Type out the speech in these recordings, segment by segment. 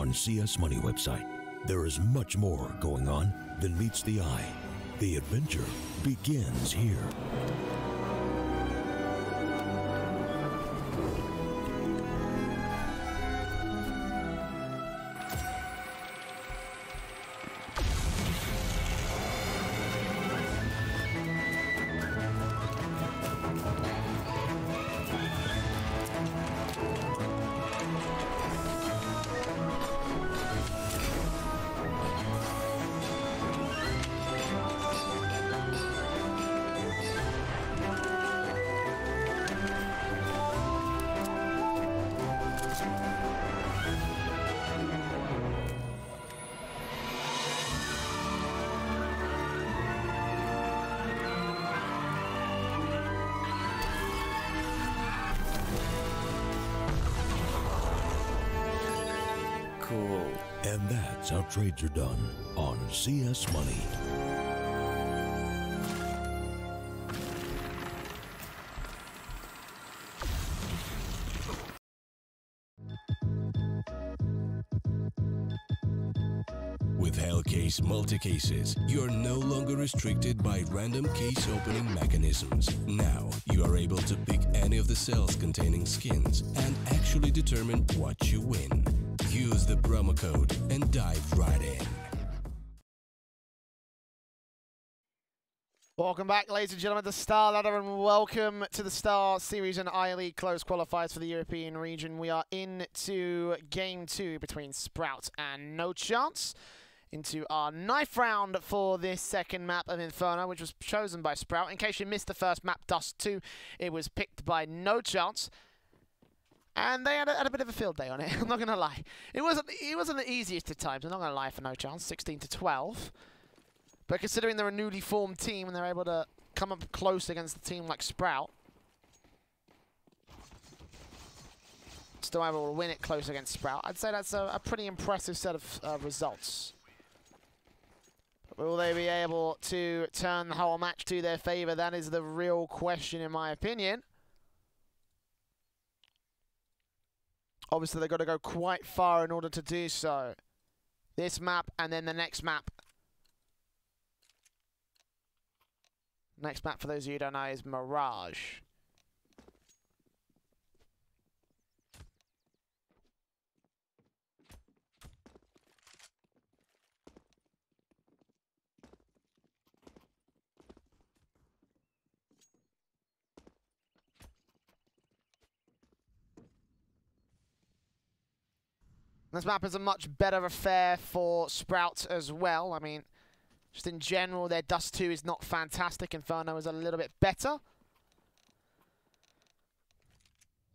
on CS Money website. There is much more going on than meets the eye. The adventure begins here. Cool. And that's how trades are done on CS Money. With Hellcase multi-cases, you're no longer restricted by random case opening mechanisms. Now, you are able to pick any of the cells containing skins and actually determine what you win. Use the promo code and dive right in. Welcome back, ladies and gentlemen, to Star Ladder, and welcome to the StarSeries and I-League close qualifiers for the European region. We are into Game 2 between Sprout and NoChance, into our 9th round for this second map of Inferno, which was chosen by Sprout. In case you missed the first map, Dust 2, it was picked by NoChance. And they had a bit of a field day on it, I'm not going to lie. It wasn't the easiest of times, I'm not going to lie, for NoChance, 16-12. But considering they're a newly formed team and they're able to come up close against a team like Sprout, still able to win it close against Sprout, I'd say that's a pretty impressive set of results. But will they be able to turn the whole match to their favor? That is the real question, in my opinion. Obviously, they've got to go quite far in order to do so. This map and then the next map. Next map, for those of you who don't know, is Mirage. This map is a much better affair for Sprout as well. I mean, just in general, their Dust 2 is not fantastic. Inferno is a little bit better.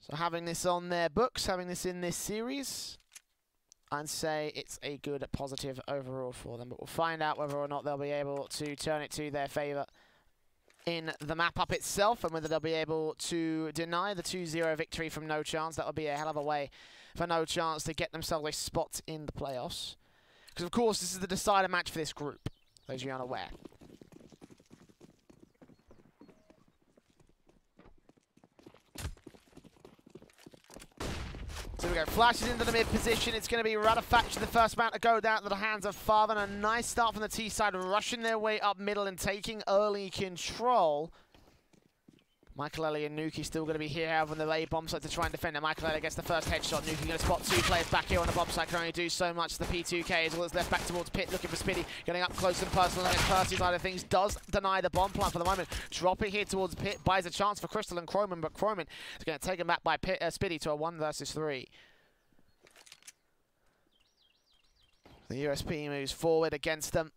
So having this on their books, having this in this series, I'd say it's a good positive overall for them. But we'll find out whether or not they'll be able to turn it to their favor in the map up itself, and whether they'll be able to deny the 2-0 victory from NoChance. That would be a hell of a way for NoChance to get themselves a spot in the playoffs. Because, of course, this is the decider match for this group, those of you unaware. So we go, flashes into the mid position. It's going to be Rutterfatch, the first man to go down to the hands of Father. And a nice start from the T side, rushing their way up middle and taking early control. Michael Ellie and Nuki still going to be here, however, on the A bomb site to try and defend it. Michael Ellie gets the first headshot. Nuki going to spot two players back here on the bomb site. Can only do so much. The P2K is all that's left back towards Pit, looking for Spiddy. Getting up close and personal against Percy side of things. Does deny the bomb plant for the moment. Dropping here towards Pit. Buys a chance for Crystal and Croman, but Croman is going to take him back by Pit, Spiddy to a 1 versus 3. The USP moves forward against them.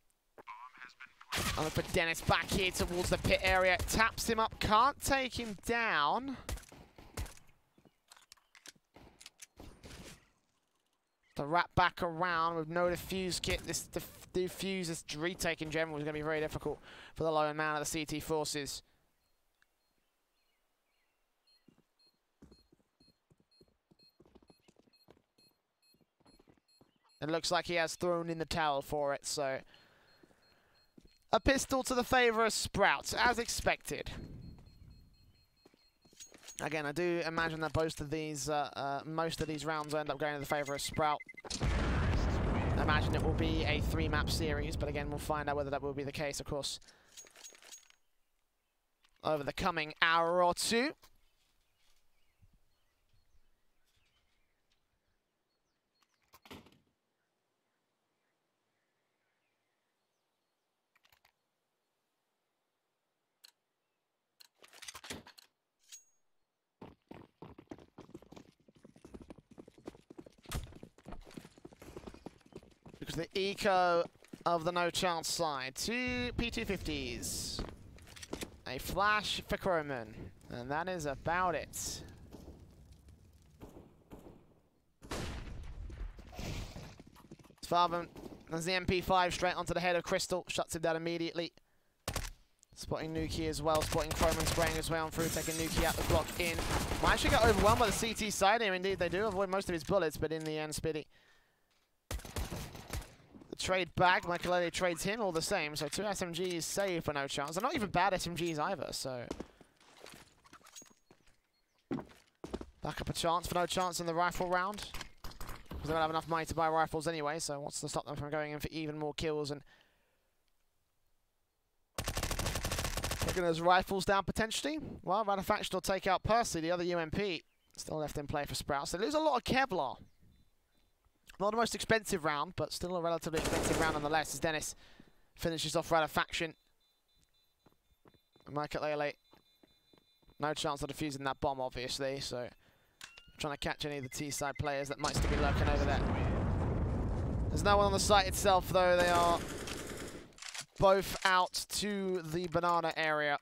I look for Dennis back here towards the pit area. Taps him up, can't take him down. The wrap back around with no defuse kit. This defuse, this retake in general is going to be very difficult for the lone man of the CT forces. It looks like he has thrown in the towel for it, so a pistol to the favour of Sprout, as expected. Again, I do imagine that most of these rounds end up going to the favour of Sprout. I imagine it will be a 3-map series, but again, we'll find out whether that will be the case, of course, over the coming hour or two. Because the eco of the NoChance side, 2 P250s, a flash for Crowman, and that is about it. Farben has the MP5 straight onto the head of Crystal, shuts him down immediately. Spotting Nuki as well, spotting Crowman spraying his way on through, taking Nuki out the block in. Might actually get overwhelmed by the CT side here, indeed they do avoid most of his bullets, but in the end, Spiddy. The trade back, Makalele trades him all the same, so 2 SMGs saved for NoChance. They're not even bad SMGs either, so. Back up a chance for NoChance in the rifle round. Because they don't have enough money to buy rifles anyway, so what's to stop them from going in for even more kills and taking those rifles down potentially? Well, Radafaction will take out Percy, the other UMP. Still left in play for Sprouts. They lose a lot of Kevlar. Not the most expensive round, but still a relatively expensive round nonetheless, as Dennis finishes off Radafaction. Makalele, no chance of defusing that bomb, obviously, so trying to catch any of the T-side players that might still be lurking over there. There's no one on the site itself, though. They are both out to the banana area.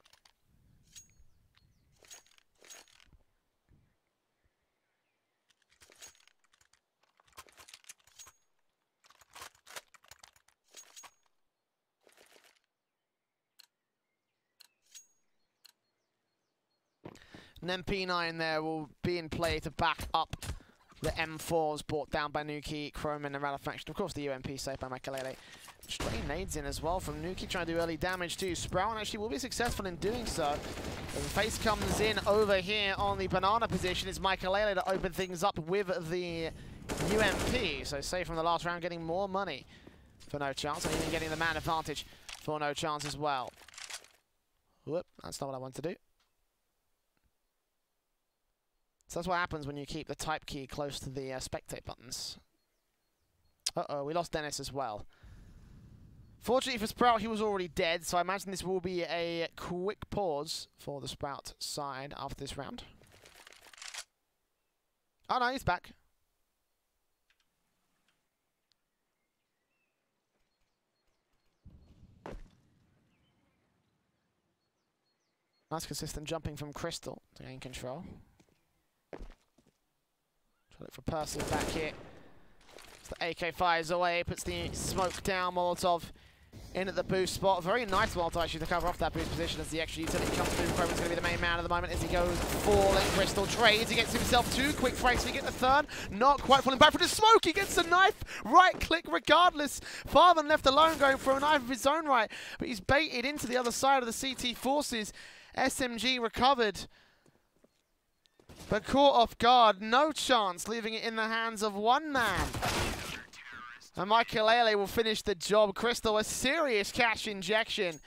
An MP9 there will be in play to back up the M4s brought down by Nuki, Crowman, and Radafaction. Of course, the UMP saved by Makalele. Stray nades in as well from Nuki, trying to do early damage too. Sprout actually will be successful in doing so. As the face comes in over here on the banana position, it's Makalele to open things up with the UMP. So safe from the last round, getting more money for NoChance, and even getting the man advantage for NoChance as well. Whoop, that's not what I wanted to do. So that's what happens when you keep the type key close to the spectate buttons. Uh-oh, we lost Dennis as well. Fortunately for Sprout, he was already dead, so I imagine this will be a quick pause for the Sprout side after this round. Oh no, he's back. Nice consistent jumping from Crystal to gain control. Try to look for Percy back here. As the AK fires away, puts the smoke down, Molotov in at the boost spot. Very nice Molotov actually to cover off that boost position as the extra utility comes through. Crowman's going to be the main man at the moment as he goes falling. Crystal trades, he gets himself 2 quick frags to get the third. Not quite falling back for the smoke, he gets the knife. Right click regardless. Farben left alone going for a knife of his own right, but he's baited into the other side of the CT forces. SMG recovered, but caught off guard. NoChance, leaving it in the hands of one man. And Makalele will finish the job. Crystal, a serious cash injection.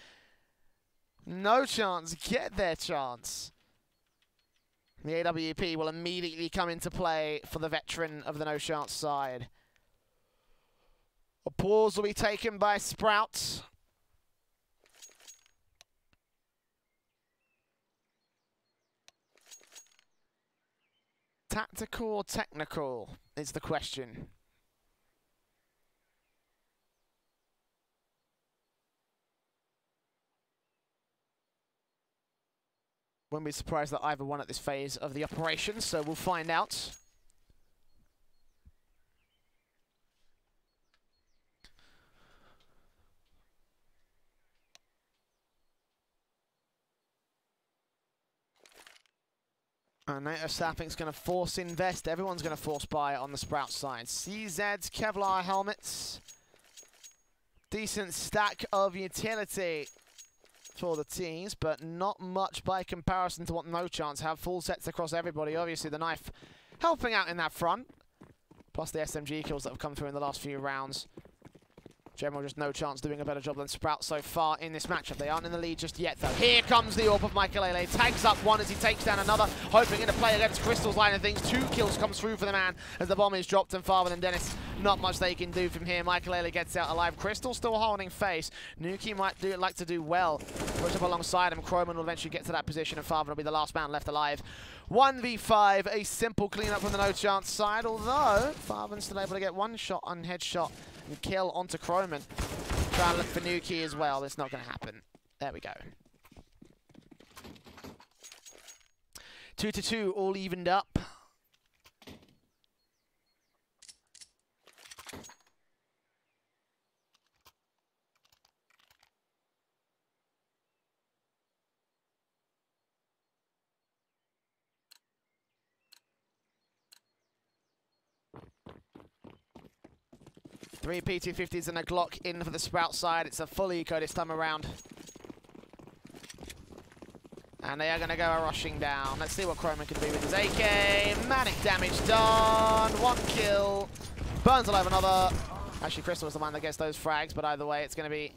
NoChance get their chance. The AWP will immediately come into play for the veteran of the NoChance side. A pause will be taken by Sprout. Tactical or technical is the question. Wouldn't be surprised that either one at this phase of the operation, so we'll find out. And NATO Sapping's going to force invest. Everyone's going to force buy on the Sprout side. CZ's Kevlar helmets. Decent stack of utility for the teams, but not much by comparison to what NoChance have. Full sets across everybody. Obviously, the knife helping out in that front. plus the SMG kills that have come through in the last few rounds. General just NoChance doing a better job than Sprout so far in this matchup. They aren't in the lead just yet, though. Here comes the AWP of Michaelele. Tags up one as he takes down another, hoping in a play against Crystal's line of things. 2 kills comes through for the man as the bomb is dropped, and Farther than Dennis, not much they can do from here. Michaelele gets out alive. Crystal still holding face. Nuki might like to do well. Push up alongside him. Croman will eventually get to that position, and Farther will be the last man left alive. 1v5, a simple cleanup from the NoChance side, although Farther's still able to get one shot on headshot and kill onto Croman. Trying to look for Nuki as well. It's not going to happen. There we go. 2-2, all evened up. Three P250s and a Glock in for the Sprout side. It's a full eco this time around. And they are going to go rushing down. Let's see what Croman can do with his AK. Manic damage done. 1 kill. Burns alive another. Actually, Crystal was the one that gets those frags, but either way, it's going to be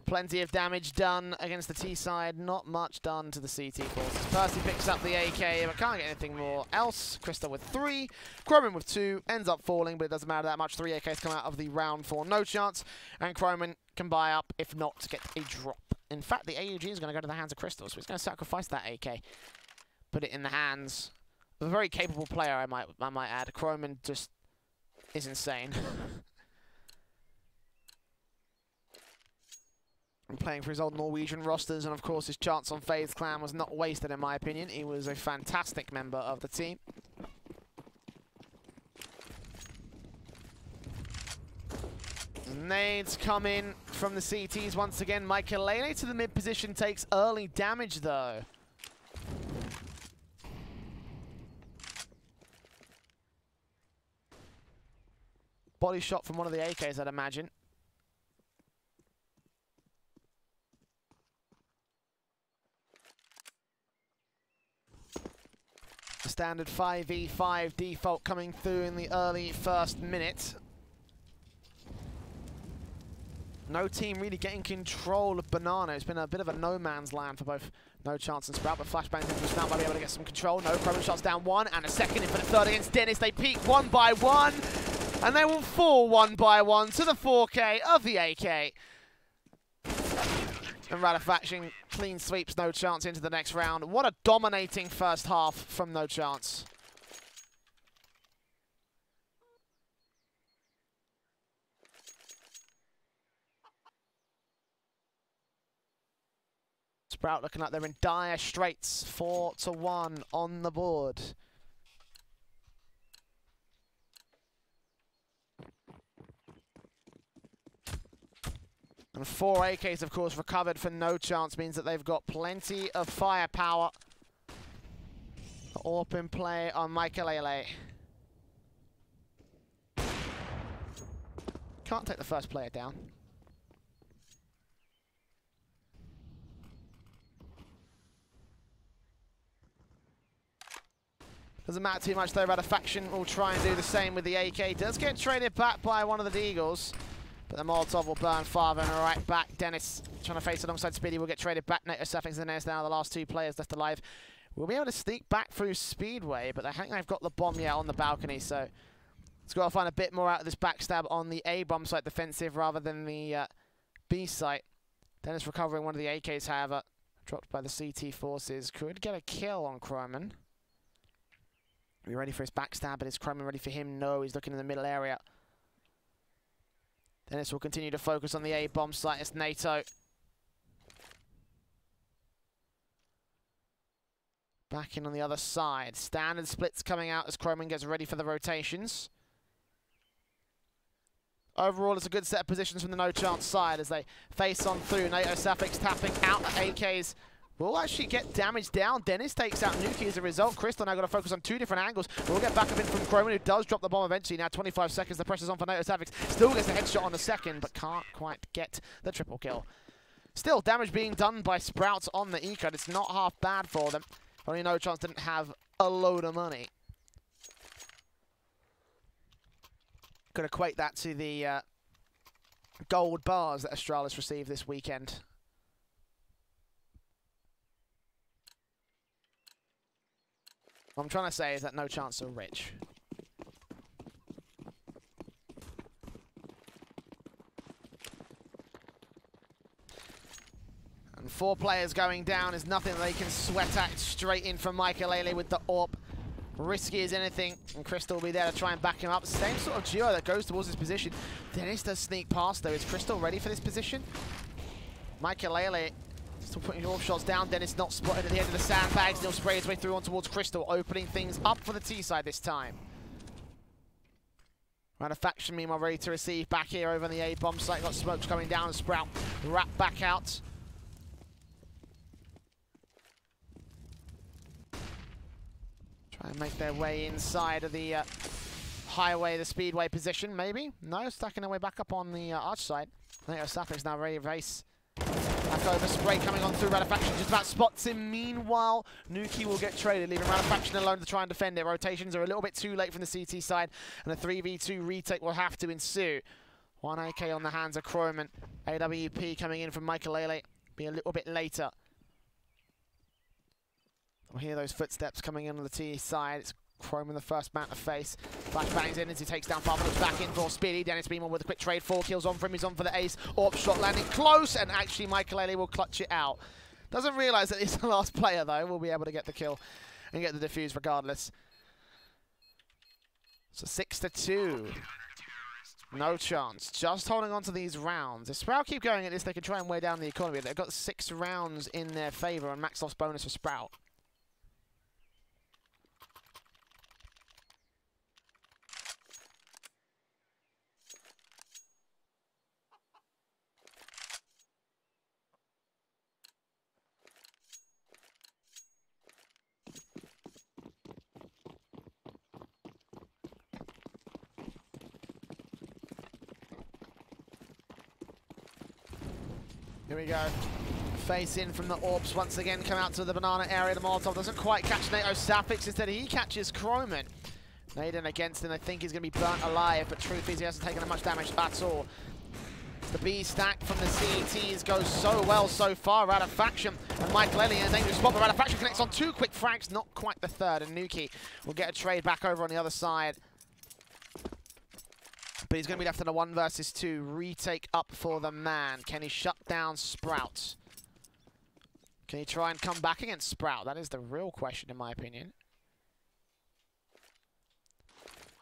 plenty of damage done against the T side. Not much done to the CT forces. Percy picks up the AK, but can't get anything more else. Crystal with 3. Croman with 2. Ends up falling, but it doesn't matter that much. 3 AKs come out of the round for NoChance. And Croman can buy up, if not, to get a drop. In fact, the AUG is going to go to the hands of Crystal, so he's going to sacrifice that AK. Put it in the hands of a very capable player, I might add. Croman just is insane. Playing for his old Norwegian rosters, and of course his chance on FaZe Clan was not wasted in my opinion. He was a fantastic member of the team. Nades come in from the CTs once again. Michaelele to the mid position, takes early damage though. Body shot from one of the AKs, I'd imagine. The standard 5v5 default coming through in the early first minute. No team really getting control of Banana. It's been a bit of a no man's land for both NoChance and Sprout, but flashbangs into Sprout might be able to get some control. No, Croman shots down 1, and a second in for the third against Dennis. They peak 1 by 1, and they will fall 1 by 1 to the 4K of the AK. And Ratifaction clean sweeps NoChance into the next round. What a dominating first half from NoChance. Sprout looking like they're in dire straits. 4-1 on the board. And 4 AKs, of course, recovered for NoChance means that they've got plenty of firepower. AWP in play on Michaelele. Can't take the first player down. Doesn't matter too much though. Ratifaction will try and do the same with the AK. Does get traded back by one of the Deagles. But the Molotov will burn Farther and right back. Dennis trying to face alongside Speedy will get traded back. NoChance and Dennis now the last 2 players left alive. We'll be able to sneak back through Speedway, but I think they've got the bomb yet on the balcony, so it's got to find a bit more out of this backstab on the A bomb site defensive rather than the B site. Dennis recovering one of the AKs, however, dropped by the CT forces. Could get a kill on Croman. Are you ready for his backstab? But is Croman ready for him? No, he's looking in the middle area. Dennis will continue to focus on the A bomb site. It's NATO. Back in on the other side. Standard splits coming out as Croman gets ready for the rotations. Overall, it's a good set of positions from the NoChance side as they face on through. NATO Suffix tapping out AKs. Will actually get damage down. Dennis takes out Nuki as a result. Crystal now got to focus on 2 different angles. We'll get back up in from Croman, who does drop the bomb eventually. Now 25 seconds, the pressure's on for NATO Suffix. Still gets the headshot on the second, but can't quite get the triple kill. Still, damage being done by Sprouts on the eco. It's not half bad for them. Only NoChance didn't have a load of money. Could equate that to the gold bars that Astralis received this weekend. What I'm trying to say is that NoChance are rich. And 4 players going down is nothing they can sweat at. Straight in from Michael with the AWP. Risky as anything, and Crystal will be there to try and back him up. Same sort of duo that goes towards his position. Dennis does sneak past though. Is Crystal ready for this position? Michael still putting AWP shots down. Dennis not spotted at the end of the sandbags. He'll spray his way through on towards Crystal, opening things up for the T side this time. Faction meanwhile ready to receive back here over on the A bomb site. Got smokes coming down. Sprout wrapped back out. Try and make their way inside of the highway, the speedway position, maybe? No, stacking their way back up on the arch side. I think Safek's now ready to race. Back over, spray coming on through. Faction just about spots him. Meanwhile, Nuki will get traded, leaving Faction alone to try and defend it. Rotations are a little bit too late from the CT side, and a 3v2 retake will have to ensue. 1 AK on the hands of Croman. AWP coming in from Michael be a little bit later. We'll hear those footsteps coming in on the T side. It's Croman the first man to face. Flashbangs in as he takes down Farmer, looks back in for Speedy. Dennis Beamer with a quick trade. 4 kills on for him. He's on for the ace. AWP shot landing close, and actually Michael will clutch it out. Doesn't realise that he's the last player though. Will be able to get the kill and get the defuse regardless. So 6-2. NoChance. Just holding on to these rounds. If Sprout keep going at this, they can try and weigh down the economy. They've got 6 rounds in their favour, and max loss bonus for Sprout. Here we go. Face in from the AWPs once again. Come out to the banana area. The Molotov doesn't quite catch NATO Safix. Instead, he catches Croman. Naden against him. I think he's going to be burnt alive, but truth is he hasn't taken much damage at all. The B stack from the CETs goes so well so far. Faction and Michael in a dangerous spot, but Faction connects on 2 quick frags, not quite the third, and Nuki will get a trade back over on the other side. But he's going to be left in a 1 versus 2. Retake up for the man. Can he shut down Sprout? Can he try and come back against Sprout? That is the real question, in my opinion.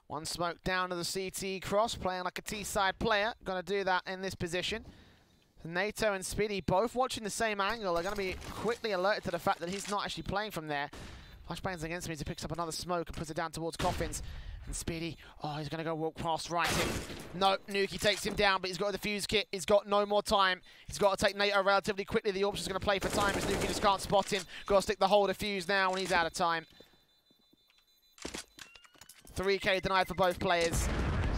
1 smoke down to the CT cross, playing like a T-side player. Going to do that in this position. NATO and Speedy both watching the same angle. They're going to be quickly alerted to the fact that he's not actually playing from there. Flashbangs against him as he picks up another smoke and puts it down towards Coffins. And Speedy, oh, he's going to go walk past right him. No, Nuki takes him down, but he's got a defuse kit. He's got no more time. He's got to take NATO relatively quickly. The AWP's going to play for time as Nuki just can't spot him. Got to stick the whole defuse now when he's out of time. 3K denied for both players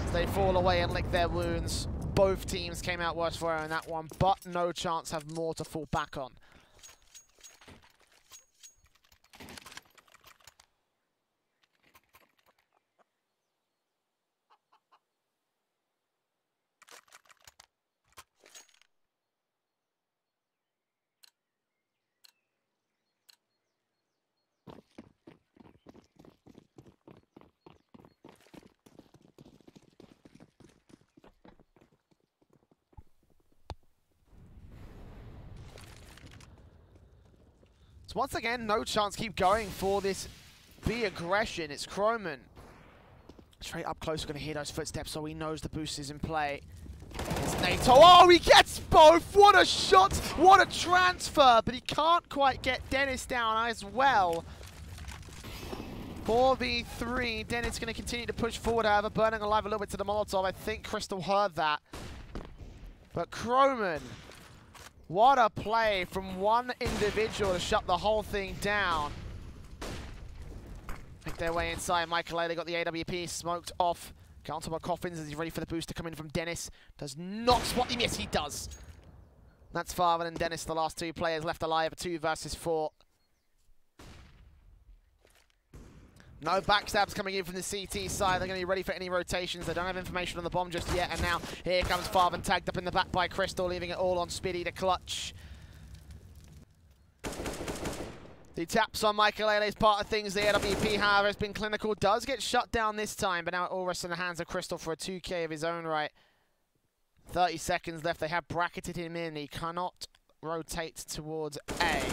as they fall away and lick their wounds. Both teams came out worse for her in that one, but NoChance have more to fall back on. Once again, NoChance keep going for this B aggression. It's Croman. Straight up close, we're going to hear those footsteps, so he knows the boost is in play. It's NATO. Oh, he gets both! What a shot! What a transfer! But he can't quite get Dennis down as well. 4v3. Dennis going to continue to push forward, however, burning alive a little bit to the Molotov. I think Crystal heard that. But Croman, what a play from one individual to shut the whole thing down. Make their way inside. Michael Ailey got the AWP smoked off. Counter by Coffins as he's ready for the boost to come in from Dennis. Does not spot him. Yes, he does. That's Farman and Dennis, the last 2 players left alive. A 2 versus 4. No backstabs coming in from the CT side. They're going to be ready for any rotations. They don't have information on the bomb just yet. And now here comes Farben, tagged up in the back by Crystal, leaving it all on Spiddy to clutch. The taps on Michael is part of things. The AWP, however, has been clinical. Does get shut down this time, but now it all rests in the hands of Crystal for a 2K of his own right. 30 seconds left. They have bracketed him in. He cannot rotate towards A.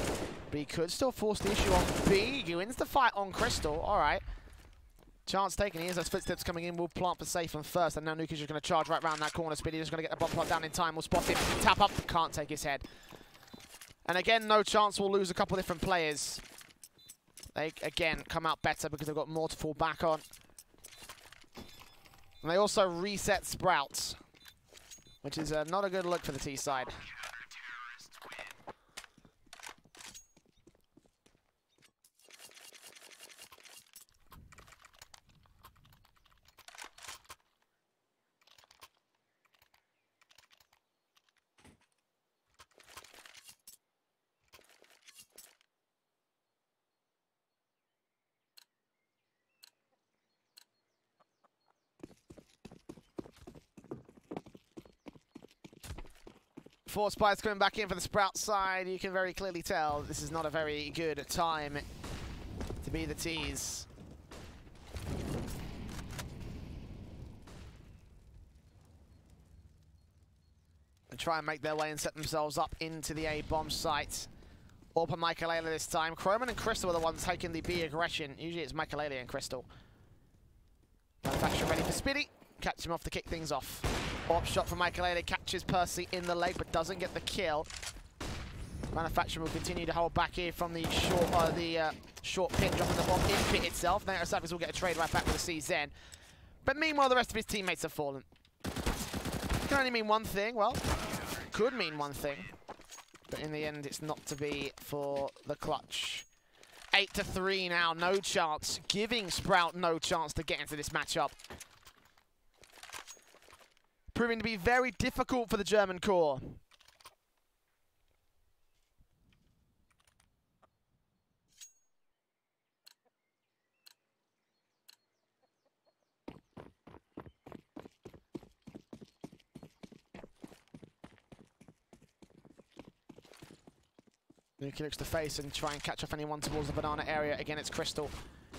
But he could still force the issue on B. He wins the fight on Crystal. All right. Chance taken. Here's those footsteps coming in. We'll plant for safe on first. And now Nuke is just going to charge right around that corner. Spiddy is going to get the bomb plot down in time. We'll spot him. Tap up. Can't take his head. And again, NoChance will lose a couple different players. They, again, come out better because they've got more to fall back on. And they also reset Sprouts, which is not a good look for the T side. Four Spies coming back in for the Sprout side. You can very clearly tell this is not a very good time to be the T's. And try and make their way and set themselves up into the A bomb site. Open Michael this time. Chroman and Crystal are the ones taking the B aggression. Usually it's Michael and Crystal. Manufacturer ready for Spiddy. Catch him off to kick things off. Op shot from Michael catches Percy in the leg, but doesn't get the kill. Manufacturer will continue to hold back here from the short pit, dropping the bomb in pit itself. NoChance will get a trade right back with the CZ. But meanwhile, the rest of his teammates have fallen. Can only mean one thing. Well, could mean one thing, but in the end, it's not to be for the clutch. 8-3 now. NoChance, giving Sprout no chance to get into this matchup. Proving to be very difficult for the German core. Nuki looks to face and try and catch off anyone towards the banana area. Again, it's Crystal.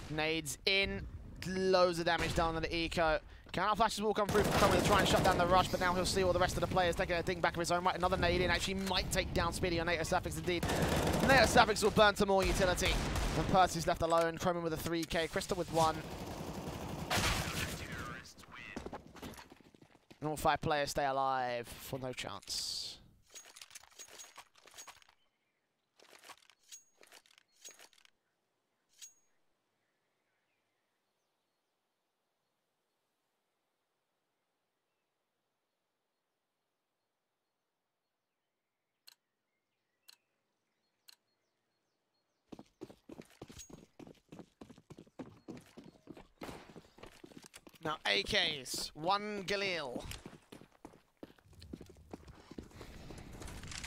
Nades in. Loads of damage done on the eco. Counter flashes will come through from Cromwell to try and shut down the rush, but now he'll see all the rest of the players taking a ding back of his own right. Another nade in actually might take down Spiddy on NoChance indeed. NoChance will burn to more utility. And Percy's left alone. Cromwell with a 3K. Crystal with 1. And all 5 players stay alive for NoChance. Now, AKs, 1 Galil.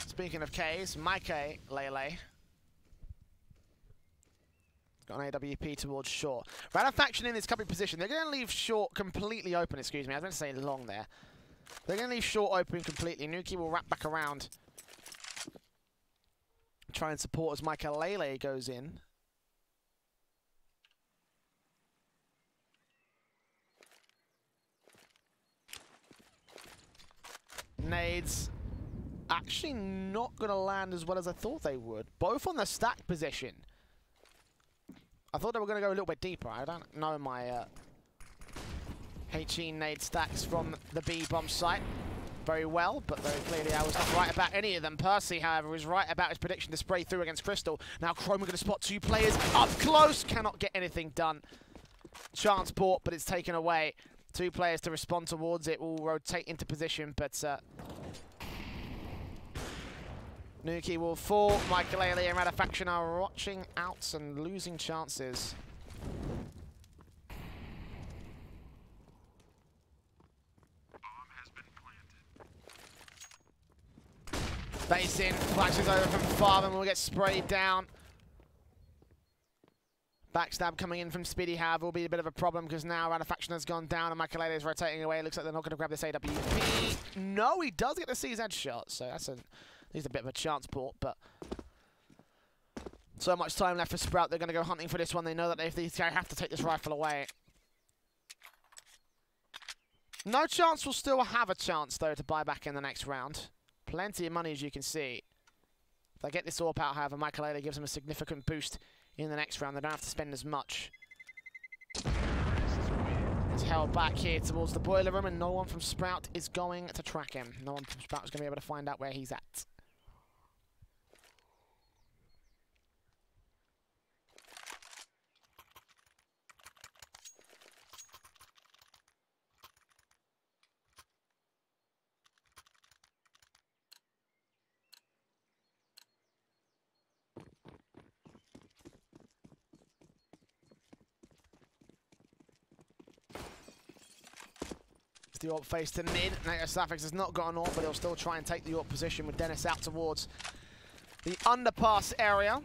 Speaking of Ks, Mike Lele. Got an AWP towards short. Ratifaction in this cubby position. They're going to leave short completely open, excuse me. I was meant to say long there. They're going to leave short open completely. Nuki will wrap back around. Try and support as Michael Lele goes in. Nades actually not going to land as well as I thought they would. Both on the stack position. I thought they were going to go a little bit deeper. I don't know my HE nade stacks from the B bomb site very well, but very clearly I was not right about any of them. Percy, however, was right about his prediction to spray through against Crystal. Now Chrome are going to spot 2 players up close. Cannot get anything done. Chance port, but it's taken away. 2 players to respond towards it will rotate into position, but Nuki will fall. Michael and Ratifaction are watching out and losing chances. Base in, flashes over from Farben, will get sprayed down. Backstab coming in from Speedy, however, will be a bit of a problem because now Radafaction has gone down and Makalele is rotating away. It looks like they're not going to grab this AWP. No, he does get the CZ shot, so that's at least a bit of a chance port, but so much time left for Sprout. They're going to go hunting for this one. They know that they have to take this rifle away. NoChance will still have a chance, though, to buy back in the next round. Plenty of money, as you can see. If they get this AWP out, however, Makalele gives them a significant boost in the next round. They don't have to spend as much. It's held back here towards the boiler room, and no one from Sprout is going to track him. No one from Sprout is going to be able to find out where he's at. The AWP face to mid. NoChance has not got an AWP, but he'll still try and take the AWP position with Dennis out towards the underpass area.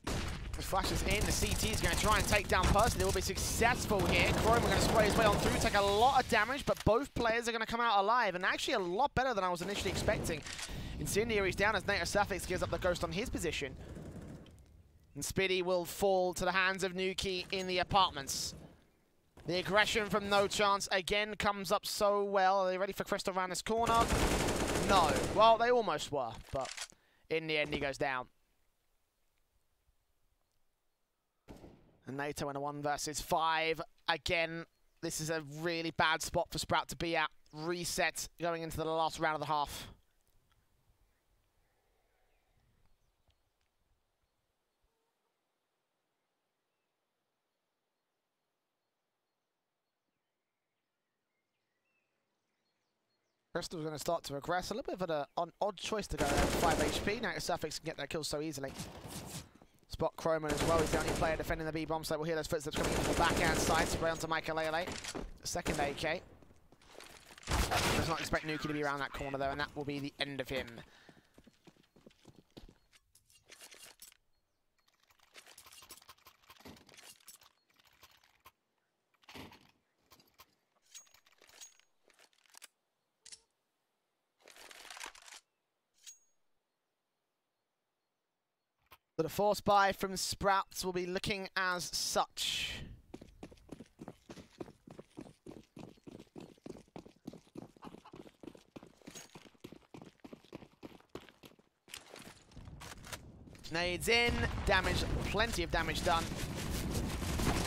The flash is in. The CT is going to try and take down Person. They will be successful here. Chrome are going to spray his way on through, take a lot of damage, but both players are going to come out alive, and actually a lot better than I was initially expecting. Incendiary's down as NoChance gives up the ghost on his position. And Spiddy will fall to the hands of Nuki in the apartments. The aggression from NoChance again comes up so well. Are they ready for Crystal around this corner? No. Well, they almost were, but in the end, he goes down. And NATO in a 1 versus 5. Again, this is a really bad spot for Sprout to be at. Reset going into the last round of the half. Crystal's going to start to regress. A little bit of an odd choice to go there with 5 HP. Now Suffix can get that kill so easily. Spot Chroman as well. He's the only player defending the B bomb site. We'll hear those footsteps coming into the backhand side. Spray onto Makalele. Second AK. Does not expect Nuki to be around that corner though, and that will be the end of him. But a force buy from Sprouts will be looking as such. Nades in, damage, plenty of damage done.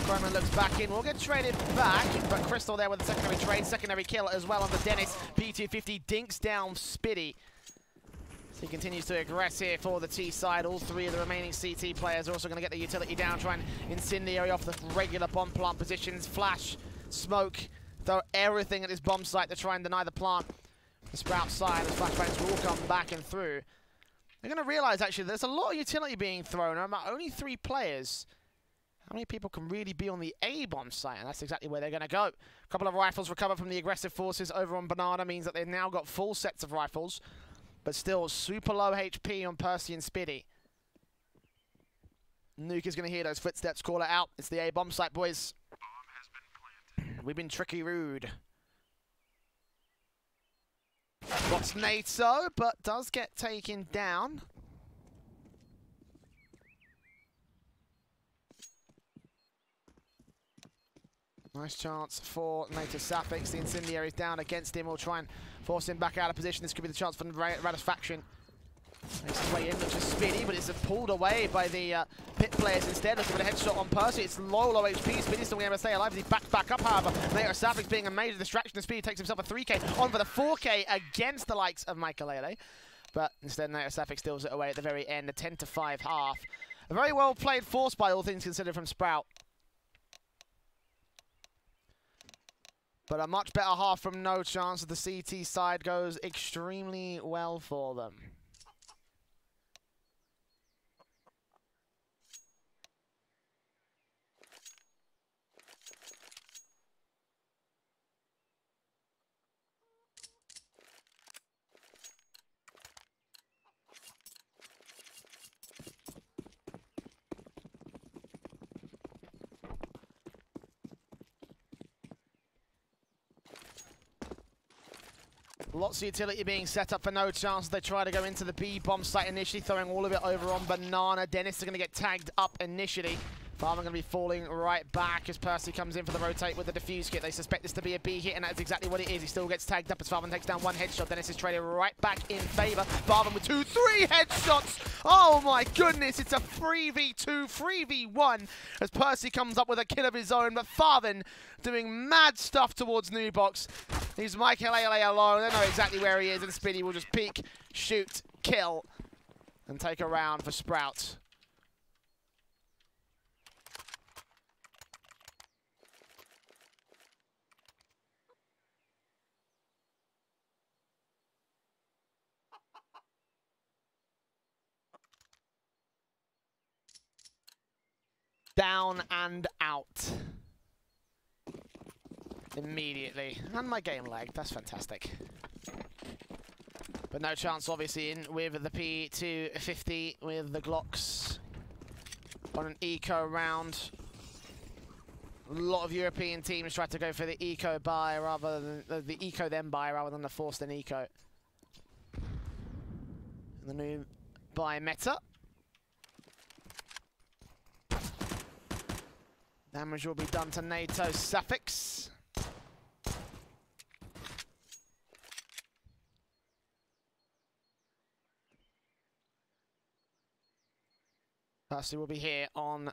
Croman looks back in, will get traded back, but Crystal there with the secondary trade, secondary kill as well on the Dennis. P250 dinks down Spiddy. He continues to aggress here for the T side. All 3 of the remaining CT players are also going to get the utility down, try and incendiary off the regular bomb plant positions. Flash, smoke, throw everything at this bomb site to try and deny the plant. The Sprout side, as flashbangs will come back and through. They're going to realize actually there's a lot of utility being thrown. Only 3 players. How many people can really be on the A bomb site? And that's exactly where they're going to go. A couple of rifles recovered from the aggressive forces over on Banana means that they've now got full sets of rifles. But still, super low HP on Percy and Spiddy. Nuke is going to hear those footsteps, call it out. It's the A-bomb site, boys. We've been tricky rude. Spots NATO, but does get taken down. Nice chance for NATO Sapphics. The incendiary's down against him. We'll try and force him back out of position. This could be the chance for Radafaction. Makes his way in, looks just Spiddy, but it's pulled away by the pit players instead. Looking for the headshot on Percy. It's low HP. Spiddy's still able to stay alive as he backs back up, however. NATO Sapphics being a major distraction. And Spiddy takes himself a 3K on for the 4K against the likes of Makalele. But instead, NATO Sapphics steals it away at the very end. A 10-5 half. A very well played force by all things considered from Sprout. But a much better half from NoChance. The CT side goes extremely well for them. Lots of utility being set up for NoChance. They try to go into the B bomb site initially, throwing all of it over on Banana. Dennis is going to get tagged up initially. Farman going to be falling right back as Percy comes in for the rotate with the defuse kit. They suspect this to be a B hit, and that's exactly what it is. He still gets tagged up as Farman takes down one headshot. Dennis is traded right back in favor. Farman with 2-3 headshots. Oh my goodness, it's a 3v2, 3v1 as Percy comes up with a kill of his own, but Farman doing mad stuff towards Nubox. He's Michael Ale alone. They know exactly where he is, and Spinny will just peek, shoot, kill, and take a round for Sprout. Down and out. Immediately. And my game lagged. That's fantastic. But NoChance obviously in with the P250 with the Glocks on an eco round. A lot of European teams try to go for the eco buy rather than the eco then buy rather than the forced in eco. And the new buy meta. Damage will be done to NATO Suffix. Percy will be here on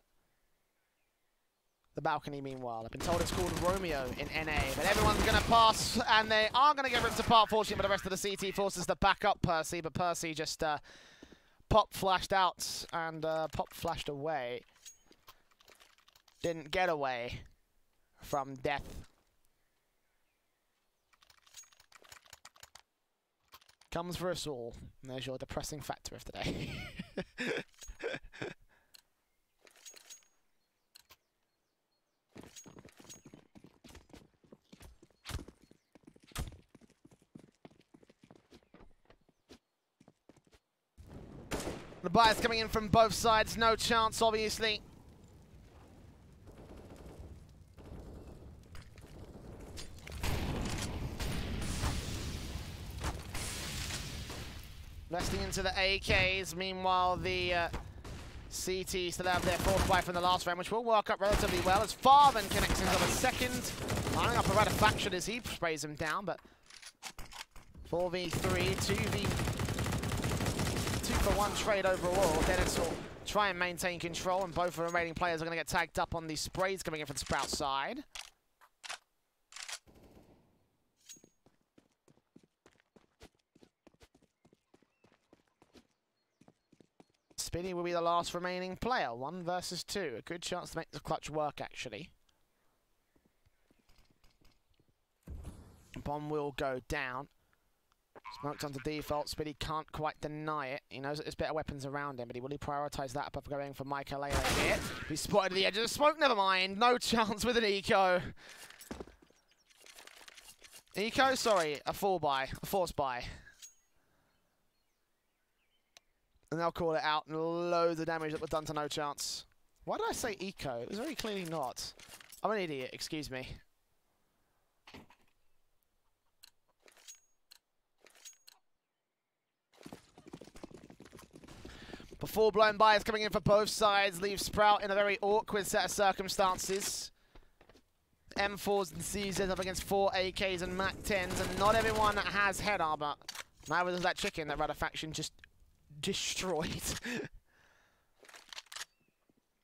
the balcony meanwhile. I've been told it's called Romeo in NA, but everyone's going to pass, and they are going to get ripped apart, fortunately, for the rest of the CT forces to back up Percy, but Percy just pop flashed out and pop flashed away. Didn't get away from death. Comes for us all. And there's your depressing factor of the day. The buyers coming in from both sides. NoChance, obviously. Investing into the AKs. Meanwhile, the CT still have their fourth buy from the last round, which will work up relatively well as Farman connects into the second. Lining up a Ratifaction as he sprays him down, but 4v3, 2-for-1 trade overall. Dennis will try and maintain control, and both the remaining players are going to get tagged up on these sprays coming in from the Sprout side. Spinny will be the last remaining player. 1 versus 2. A good chance to make the clutch work, actually. Bomb will go down. Smoked onto default. Spinny can't quite deny it. He knows that there's better weapons around him, but he will prioritise that above going for Michael Ale here. He's spotted at the edge of the smoke. Never mind. NoChance with an eco. Eco? Sorry. A full buy. A force buy. And they'll call it out, and loads of damage that was done to NoChance. Why did I say eco? It was very clearly not. I'm an idiot, excuse me. But full-blown buyers coming in for both sides leave Sprout in a very awkward set of circumstances. M4s and C's up against 4 AKs and MAC-10s, and not everyone has head armor. Neither does that chicken that Ratifaction just destroyed.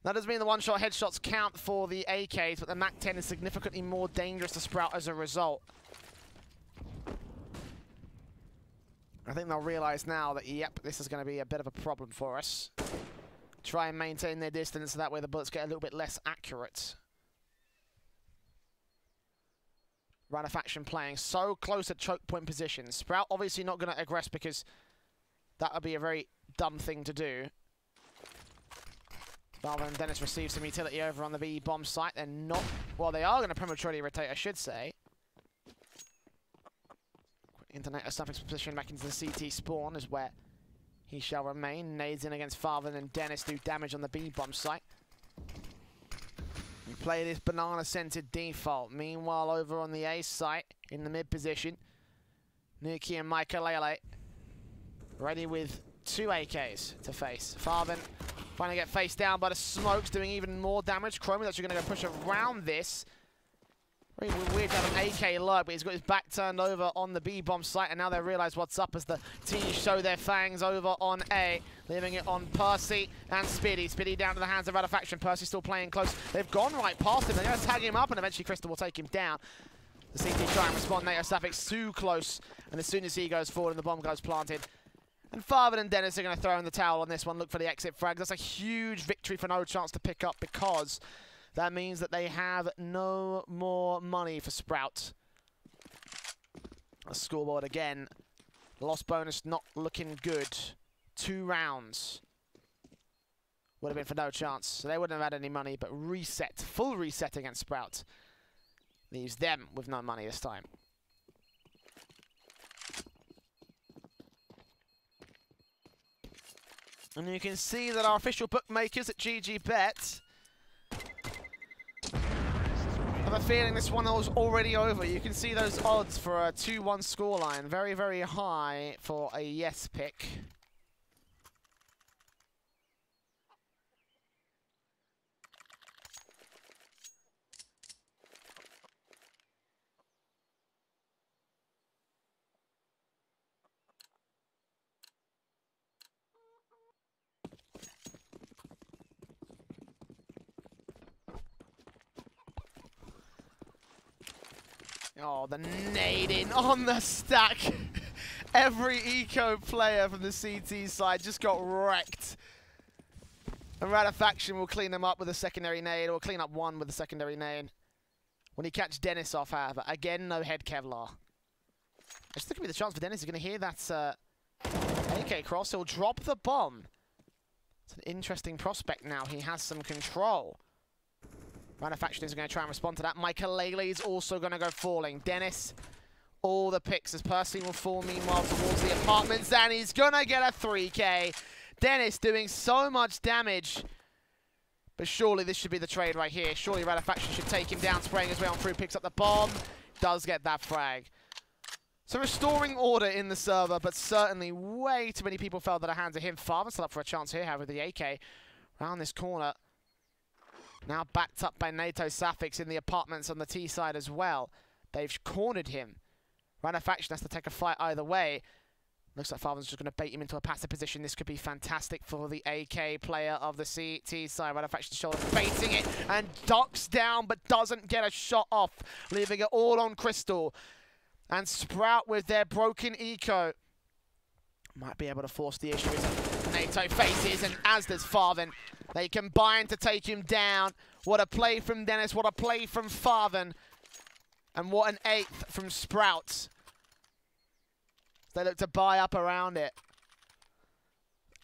That does mean the one-shot headshots count for the AKs, but the MAC-10 is significantly more dangerous to Sprout as a result. I think they'll realise now that, yep, this is going to be a bit of a problem for us. Try and maintain their distance so that way the bullets get a little bit less accurate. Ratifaction playing so close at choke point position. Sprout obviously not going to aggress because that would be a very dumb thing to do. Rather than Dennis receives some utility over on the B bomb site. They're not... Well, they are going to prematurely rotate, I should say. Internet Suffix position back into the CT spawn is where he shall remain. Nades in against Farthen and Dennis do damage on the B bomb site. We play this banana-scented default. Meanwhile, over on the A site, in the mid position, Nuki and Michael ready with 2 AKs to face. Farvin trying to get faced down by the smokes, doing even more damage. Chrome's actually going to go push around this. Very weird to have an AK lurk, but he's got his back turned over on the B-bomb site, and now they realise what's up as the team show their fangs over on A, leaving it on Percy and Spiddy. Spiddy down to the hands of Radafaction. Percy still playing close. They've gone right past him. They're going to tag him up, and eventually Crystal will take him down. The CT try and respond. NATO Safix too close, and as soon as he goes forward and the bomb goes planted, and Farvin and Dennis are going to throw in the towel on this one. Look for the exit frag. That's a huge victory for NoChance to pick up, because that means that they have no more money for Sprout. A scoreboard again. Lost bonus not looking good. 2 rounds would have been for NoChance. So they wouldn't have had any money, but reset, full reset against Sprout leaves them with no money this time. And you can see that our official bookmakers at GG.Bet I have a feeling this one was already over. You can see those odds for a 2-1 scoreline. Very, very high for a yes pick. Oh, the nading on the stack. Every eco player from the CT side just got wrecked. And Radafaction will clean them up with a secondary nade, or clean up one with a secondary nade. When he catch Dennis off, however, again, no head Kevlar. I just think it'll be the chance for Dennis. He's going to hear that AK cross. He'll drop the bomb. It's an interesting prospect now. He has some control. Radafaction is going to try and respond to that. Michael is also going to go falling. Dennis, all the picks as Percy will fall meanwhile towards the apartments, and he's going to get a 3K. Dennis doing so much damage. But surely this should be the trade right here. Surely Radafaction should take him down, spraying his way on through, picks up the bomb, does get that frag. So restoring order in the server, but certainly way too many people fell to the hands of him. Farvin still up for a chance here, however, the AK around this corner. Now backed up by NATO Safix in the apartments on the T side as well. They've cornered him. Radafaction has to take a fight either way. Looks like Farvin's just going to bait him into a passive position. This could be fantastic for the AK player of the CT side. Radafaction's shoulder baiting it and ducks down but doesn't get a shot off, leaving it all on Crystal. And Sprout with their broken eco might be able to force the issue. NATO faces, and as does Farvin. They combine to take him down. What a play from Dennis, what a play from Farvin. And what an 8th from Sprout. They look to buy up around it.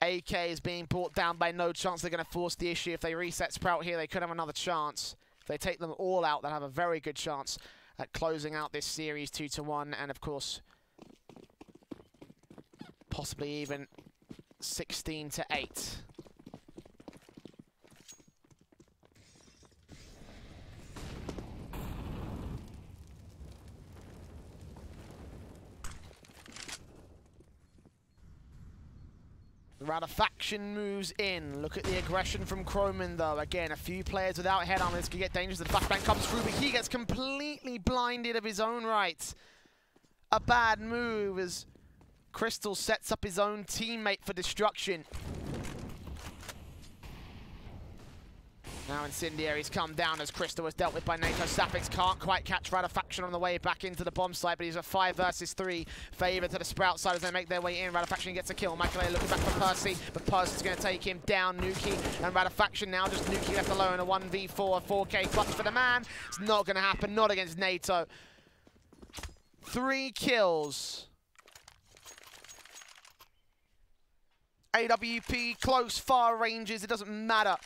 AK is being brought down by NoChance. They're going to force the issue. If they reset Sprout here, they could have another chance. If they take them all out, they'll have a very good chance at closing out this series 2-1. And of course, possibly even 16-8. Radafaction moves in. Look at the aggression from Croman, though. Again, a few players without head armor. This could get dangerous. The flashbang comes through, but he gets completely blinded of his own right. A bad move as Crystal sets up his own teammate for destruction. Now Incendiaries come down as Crystal was dealt with by NATO Safix. Can't quite catch Radafaction on the way back into the bomb site, but he's a 5 versus 3 favor to the Sprout side as they make their way in. Radafaction gets a kill. Michael looking back for Percy, but Percy's going to take him down. Nuki and Radafaction now just Nuki left alone. A 1v4, a 4K clutch for the man. It's not going to happen, not against NATO. 3 kills. AWP, close, far ranges, it doesn't matter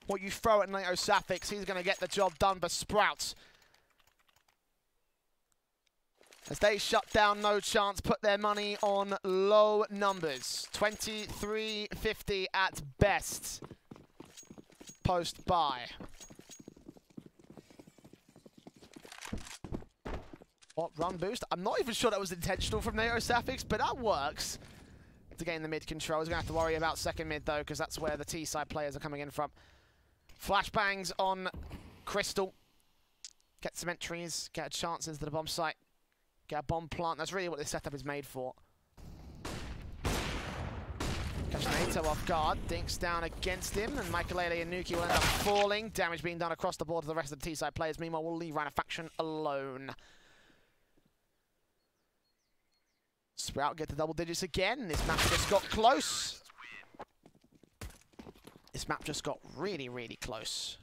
what you throw at NATO Safix, he's going to get the job done for Sprouts. As they shut down NoChance, put their money on low numbers. 23.50 at best. Post-buy. What, run boost? I'm not even sure that was intentional from NoChance, but that works. To gain the mid control. He's going to have to worry about second mid, though, because that's where the T-side players are coming in from. Flashbangs on Crystal. Get some entries, get a chance into the bomb site. Get a bomb plant. That's really what this setup is made for. Catch NATO off guard. Dinks down against him, and Michaelele and Nuki will end up falling. Damage being done across the board to the rest of the T-side players. Meanwhile, we'll leave Faction alone. Sprout get the double digits again. This map just got close. This map just got really, really close.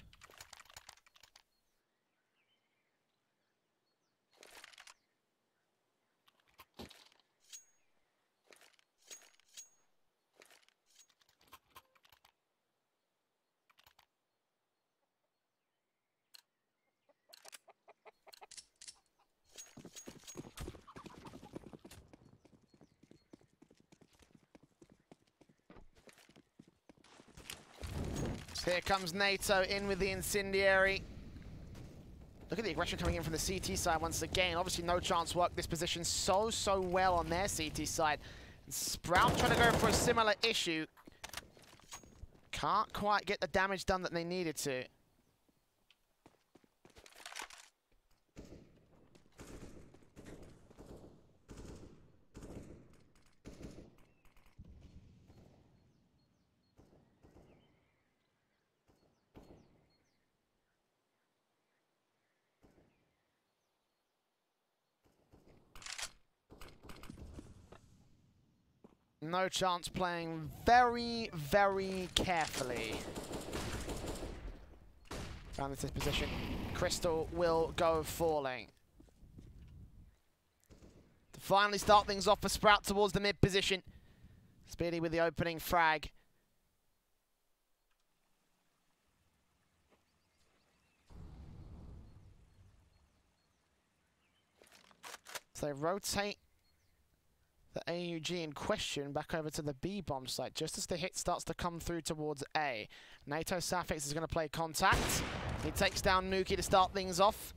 Here comes NATO in with the incendiary. Look at the aggression coming in from the CT side once again. Obviously, NoChance worked this position so well on their CT side. And Sprout trying to go for a similar issue. Can't quite get the damage done that they needed to. NoChance playing very, very carefully. Found this position. Crystal will go falling. To finally start things off for Sprout towards the mid position. Speedy with the opening frag. So they rotate the AUG in question back over to the B bomb site just as the hit starts to come through towards A. NoChance is going to play contact. He takes down Nuki to start things off.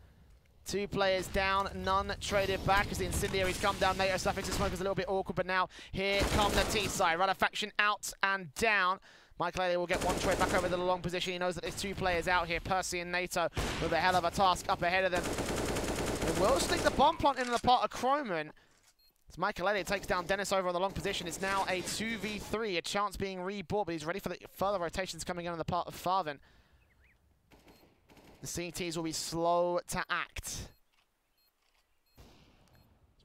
Two players down, none traded back as the incendiaries come down. NoChance' smoke is a little bit awkward, but now here come the T side. Faction out and down. Michaelele will get one trade back over to the long position. He knows that there's two players out here, Percy and NATO, with a hell of a task up ahead of them. They will stick the bomb plant in the part of Croman. As Michaelele takes down Dennis over on the long position, it's now a 2v3, a chance being rebought, but he's ready for the further rotations coming in on the part of Farven. The CTs will be slow to act.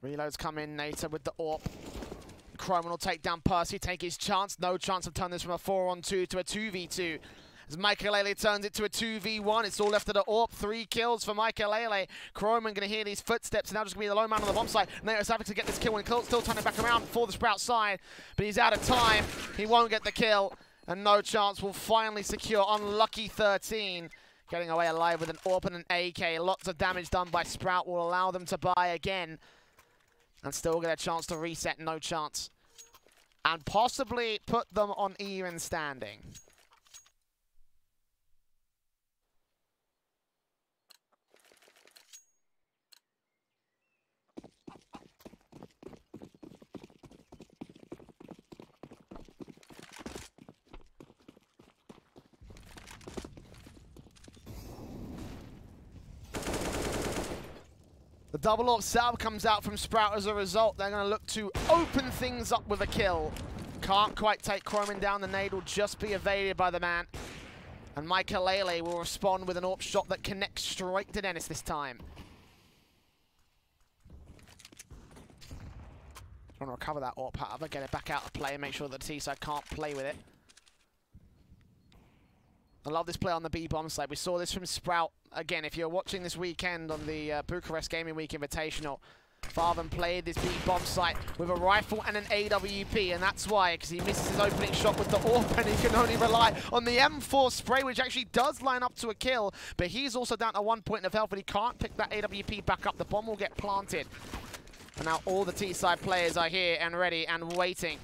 Reloads come in, NATO with the AWP. Croman will take down Percy, take his chance. NoChance of turning this from a 4-on-2 to a 2v2. As Michaelele turns it to a 2v1, it's all left to the AWP. 3 kills for Michaelele. Croman going to hear these footsteps, and now just going to be the lone man on the bomb site. NoChance to get this kill, and still turning back around for the Sprout side, but he's out of time. He won't get the kill, and NoChance will finally secure unlucky 13. Getting away alive with an AWP and an AK. Lots of damage done by Sprout will allow them to buy again, and still get a chance to reset NoChance, and possibly put them on even standing. The double AWP sub comes out from Sprout as a result. They're going to look to open things up with a kill. Can't quite take Croman down. The nade will just be evaded by the man. And Michaelele will respond with an AWP shot that connects straight to Dennis this time. Trying to recover that AWP, however, get it back out of play and make sure that the T-side can't play with it. I love this play on the B-bomb side. We saw this from Sprout. Again, if you're watching this weekend on the Bucharest Gaming Week Invitational, Farven played this B-bomb site with a rifle and an AWP, and that's why, because he misses his opening shot with the AWP, and he can only rely on the M4 spray, which actually does line up to a kill, but he's also down to 1 point of health, and he can't pick that AWP back up. The bomb will get planted. And now all the T-side players are here and ready and waiting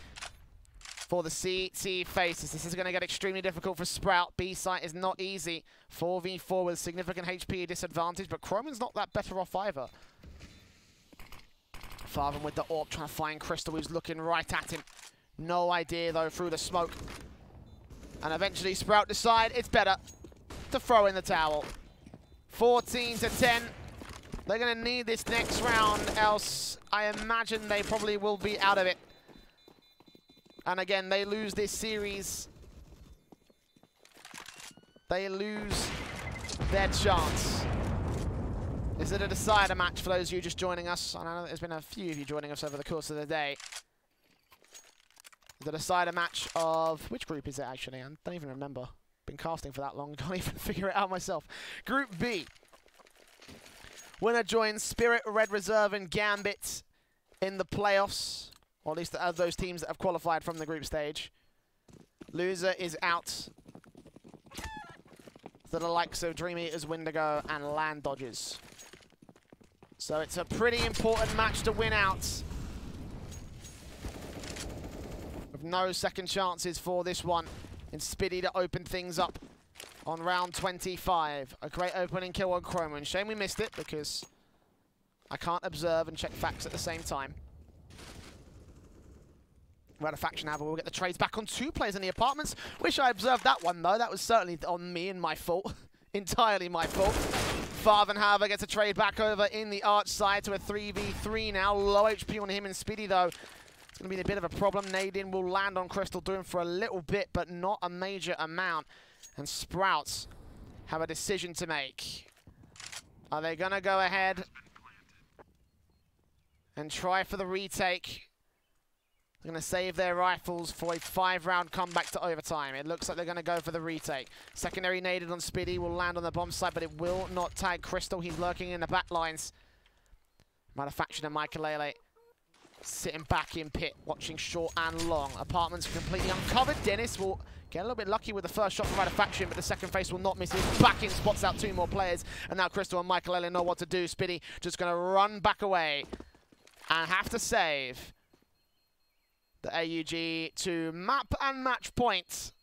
for the CT faces. This is going to get extremely difficult for Sprout. B site is not easy. 4v4 with significant HP disadvantage, but Croman's not that better off either. Farthen with the AWP, trying to find Crystal, who's looking right at him. No idea, though, through the smoke. And eventually, Sprout decide it's better to throw in the towel. 14 to 10. They're going to need this next round, else I imagine they probably will be out of it. And again, they lose this series. They lose their chance. Is it a decider match for those of you just joining us? I know there's been a few of you joining us over the course of the day. The decider match of... Which group is it, actually? I don't even remember. Been casting for that long, can't even figure it out myself. Group B. Winner joins Spirit, Red Reserve, and Gambit in the playoffs. Or at least those teams that have qualified from the group stage. Loser is out. To the likes of Dream Eaters, Wendigo, and Land Dodgers. So it's a pretty important match to win out. With no second chances for this one. And Spiddy to open things up on round 25. A great opening kill on Chroma. Shame we missed it because I can't observe and check facts at the same time. Faction, however, will get the trades back on 2 players in the apartments. Wish I observed that one, though. That was certainly on me and my fault. Entirely my fault. Farthen, however, gets a trade back over in the arch side to a 3v3 now. Low HP on him and Spiddy, though. It's going to be a bit of a problem. Nadine will land on Crystal, doing for a little bit, but not a major amount. And Sprouts have a decision to make. Are they going to go ahead and try for the retake? They're going to save their rifles for a 5-round comeback to overtime. It looks like they're going to go for the retake. Secondary naded on Spiddy, will land on the bomb site, but it will not tag Crystal. He's lurking in the back lines. Faction and Michaelele sitting back in pit, watching short and long. Apartments completely uncovered. Dennis will get a little bit lucky with the first shot from Faction, but the second face will not miss it. Back in, spots out 2 more players, and now Crystal and Michaelele know what to do. Spiddy just going to run back away and have to save the AUG to map and match points.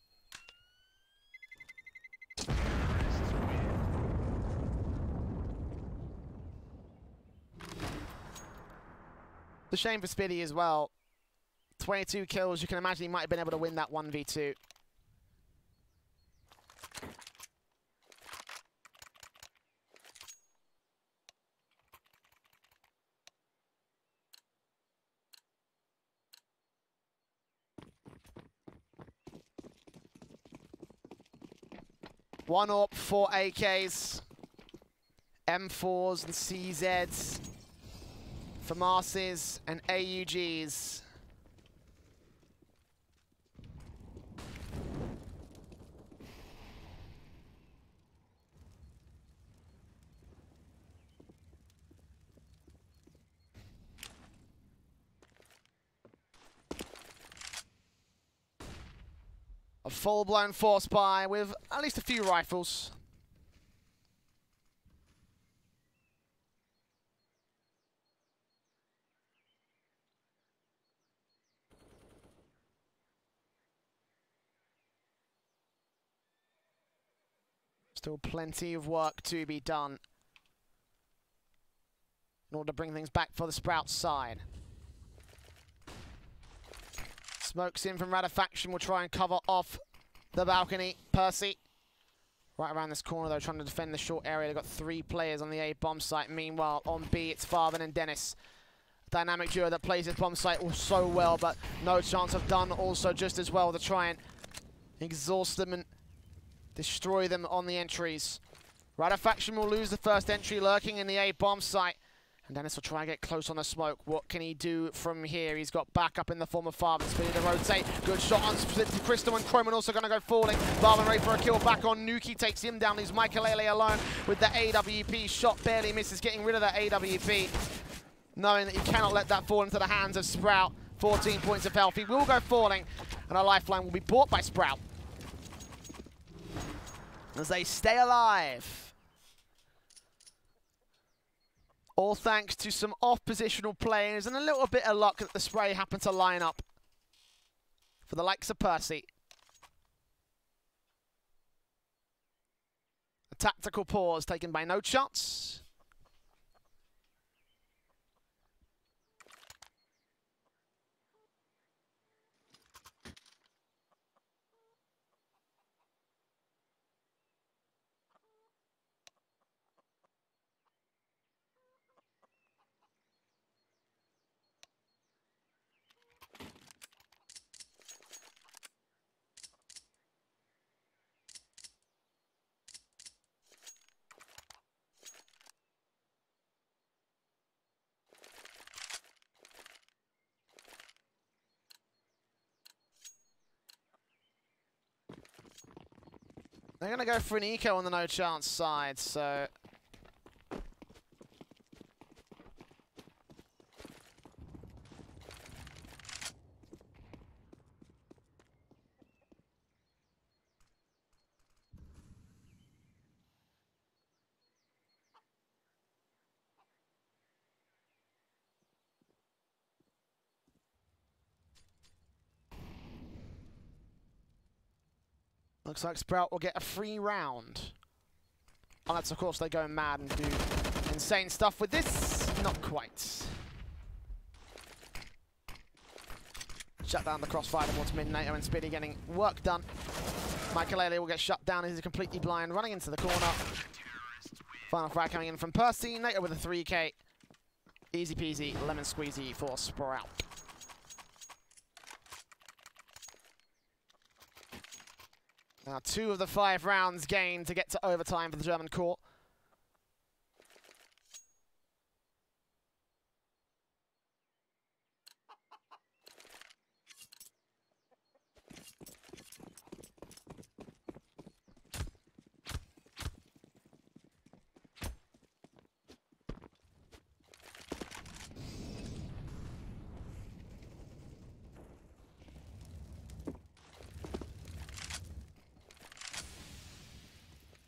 The shame for Spiddy as well. 22 kills, you can imagine he might have been able to win that 1v2. One AWP, 4 AKs, M4s and CZs, FAMASs and AUGs. A full-blown force buy with at least a few rifles. Still plenty of work to be done in order to bring things back for the Sprouts side. Smokes in from Faction, will try and cover off the balcony. Percy, right around this corner though, trying to defend the short area. They've got 3 players on the A bomb site. Meanwhile, on B, it's Farthen and Dennis. Dynamic duo that plays this bomb site so well, but NoChance have done also just as well to try and exhaust them and destroy them on the entries. Faction will lose the first entry, lurking in the A bomb site. And Dennis will try and get close on the smoke. What can he do from here? He's got backup in the form of Farthen. Spinning to rotate. Good shot on Crystal, and Croman also going to go falling. Farthen ready for a kill back on Nuki. Takes him down. Leaves Michaelele alone with the AWP. Shot barely misses, getting rid of that AWP. Knowing that he cannot let that fall into the hands of Sprout. 14 points of health. He will go falling. And a lifeline will be bought by Sprout as they stay alive. All thanks to some off-positional players and a little bit of luck that the spray happened to line up for the likes of Percy. A tactical pause taken by NoChance. They're going to go for an eco on the NoChance side, so... Looks like Sprout will get a free round. Unless, of course, they go mad and do insane stuff with this. Not quite. Shut down the crossfire towards mid. NATO and Spiddy getting work done. Michael will get shut down. He's completely blind, running into the corner. Final frag coming in from Percy. NATO with a 3K. Easy peasy, lemon squeezy for Sprout. Now 2 of the 5 rounds gained to get to overtime for the German core.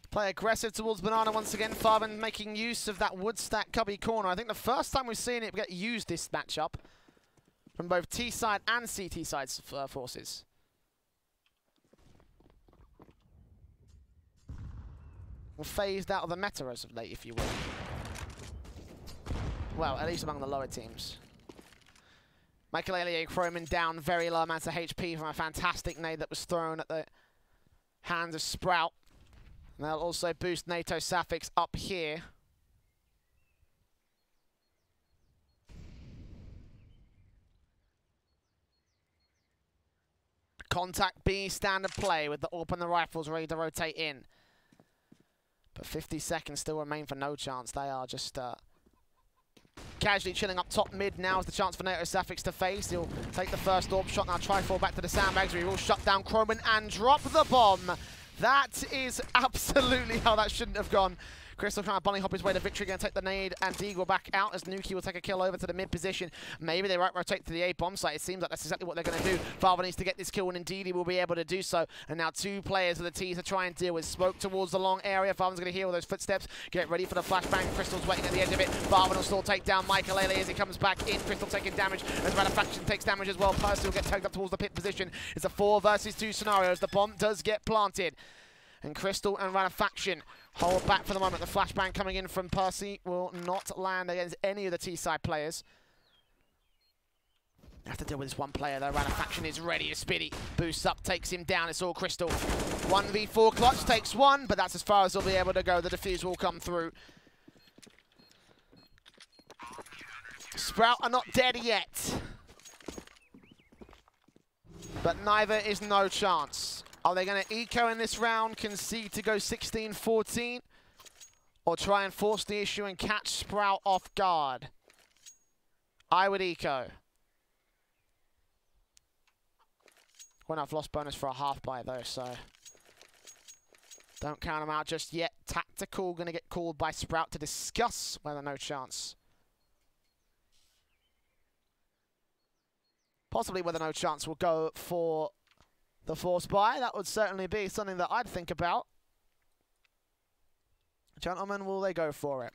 Play aggressive towards Banana once again. Farben making use of that wood stack cubby corner. I think the first time we've seen it get used this matchup from both T-side and CT side forces. Well, phased out of the meta as of late, if you will. Well, at least among the lower teams. Michael Croman down very low amounts of HP from a fantastic nade that was thrown at the hands of Sprout. And they'll also boost NATO Sapphics up here. Contact B, standard play with the AWP and the rifles ready to rotate in. But 50 seconds still remain for NoChance. They are just casually chilling up top mid. Now is the chance for NATO Sapphics to face. He'll take the first AWP shot. Now try fall back to the sandbags. He will shut down Croman and drop the bomb. That is absolutely how that shouldn't have gone. Crystal trying to bunny hop his way to victory, going to take the nade, and Deagle back out as Nuki will take a kill over to the mid position. Maybe they rotate to the A bomb site. It seems like that's exactly what they're going to do. Farva needs to get this kill, and indeed he will be able to do so. And now 2 players of the T's to try and deal with. Smoke towards the long area. Farva's going to hear all those footsteps. Get ready for the flashbang. Crystal's waiting at the edge of it. Farva will still take down Michael as he comes back in. Crystal taking damage as Radafaction takes damage as well. Percy will get tagged up towards the pit position. It's a 4 versus 2 scenarios. The bomb does get planted. And Crystal and Radafaction hold back for the moment. The flashbang coming in from Percy will not land against any of the T-side players. Have to deal with this one player though. Radafaction is ready. Spiddy boosts up, takes him down. It's all Crystal. 1v4 clutch takes 1, but that's as far as they'll be able to go. The defuse will come through. Sprout are not dead yet. But neither is NoChance. Are they going to eco in this round, concede to go 16-14, or try and force the issue and catch Sprout off guard? I would eco. Won't have lost bonus for a half buy though, so don't count them out just yet. Tactical going to get called by Sprout to discuss whether NoChance. Possibly whether NoChance will go for the force buy. That would certainly be something that I'd think about. Gentlemen, will they go for it?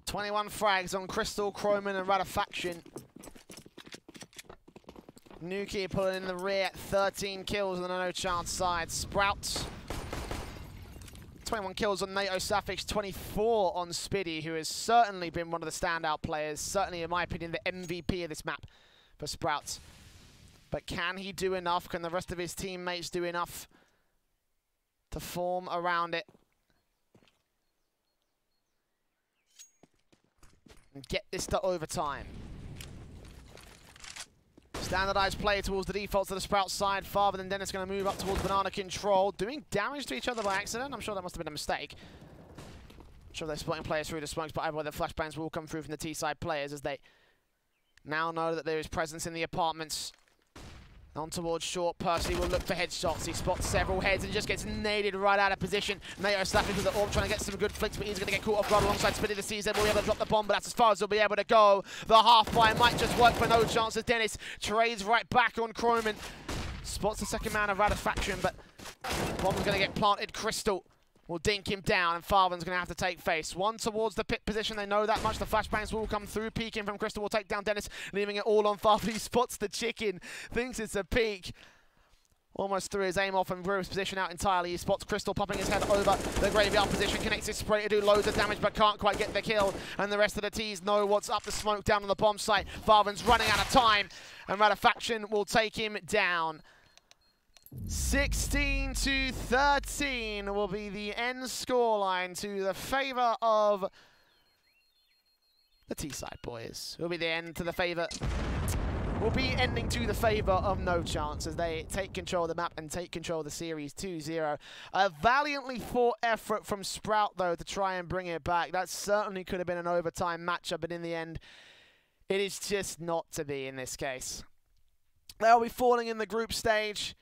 .21 frags on Crystal, Croman and Radafaction. Nuki pulling in the rear, 13 kills on the NoChance side. Sprout, 21 kills on NATO Sapphics, 24 on Spiddy, who has certainly been one of the standout players. Certainly, in my opinion, the MVP of this map for Sprout. But can he do enough? Can the rest of his teammates do enough to form around it. And get this to overtime. Standardized play towards the defaults to the Sprout side. Father than Dennis going to move up towards banana control. Doing damage to each other by accident. I'm sure that must have been a mistake. I'm sure they're splitting players through the smokes, but either way the flashbangs will come through from the T-side players as they now know that there is presence in the apartments. On towards short, Percy will look for headshots. He spots several heads and just gets naded right out of position. Nato slapping with the orb, trying to get some good flicks, but he's going to get caught off guard alongside Spitty the CZ. Will be able to drop the bomb, but that's as far as he'll be able to go. The half-fire might just work for NoChance as Dennis trades right back on Croman. Spots the second man of Ratifaction, but bomb's going to get planted. Crystal will dink him down, and Farvan's going to have to take face. One towards the pit position, they know that much. The flashbangs will come through. Peeking from Crystal will take down Dennis, leaving it all on Farvan. He spots the chicken, thinks it's a peek. Almost threw his aim off and threw his position out entirely. He spots Crystal popping his head over the graveyard position, connects his spray to do loads of damage, but can't quite get the kill. And the rest of the T's know what's up. The smoke down on the bomb site. Farvan's running out of time, and Ratifaction will take him down. 16-13 will be the end scoreline to the favour of the T-side boys. Will be the end to the favour. Will be ending to the favour of NoChance as they take control of the map and take control of the series 2-0. A valiantly fought effort from Sprout though to try and bring it back. That certainly could have been an overtime matchup, but in the end, it is just not to be in this case. They'll be falling in the group stage,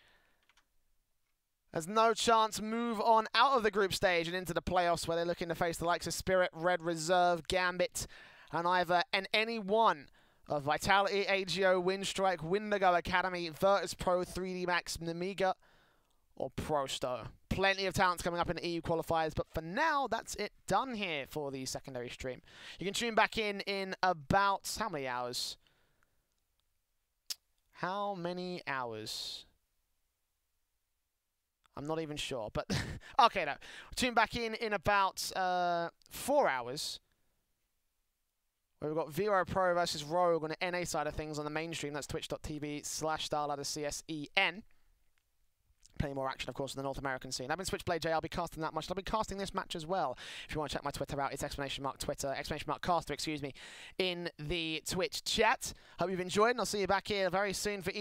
as NoChance move on out of the group stage and into the playoffs, where they're looking to face the likes of Spirit, Red Reserve, Gambit, and any one of Vitality, AGO, Windstrike, Windigo Academy, Virtus Pro, 3D Max, Namiga, or Prosto. Plenty of talents coming up in the EU qualifiers, but for now, that's it done here for the secondary stream. You can tune back in about, how many hours? How many hours? I'm not even sure, but okay, no. Tune back in about 4 hours. Where we've got Vero Pro versus Rogue on the NA side of things on the mainstream. That's twitch.tv/StarLadderCSEN. Plenty more action, of course, in the North American scene. I've been Switchblade J. I'll be casting that much. I'll be casting this match as well. If you want to check my Twitter out, it's !Twitter, !Caster, excuse me, in the Twitch chat. Hope you've enjoyed, and I'll see you back here very soon for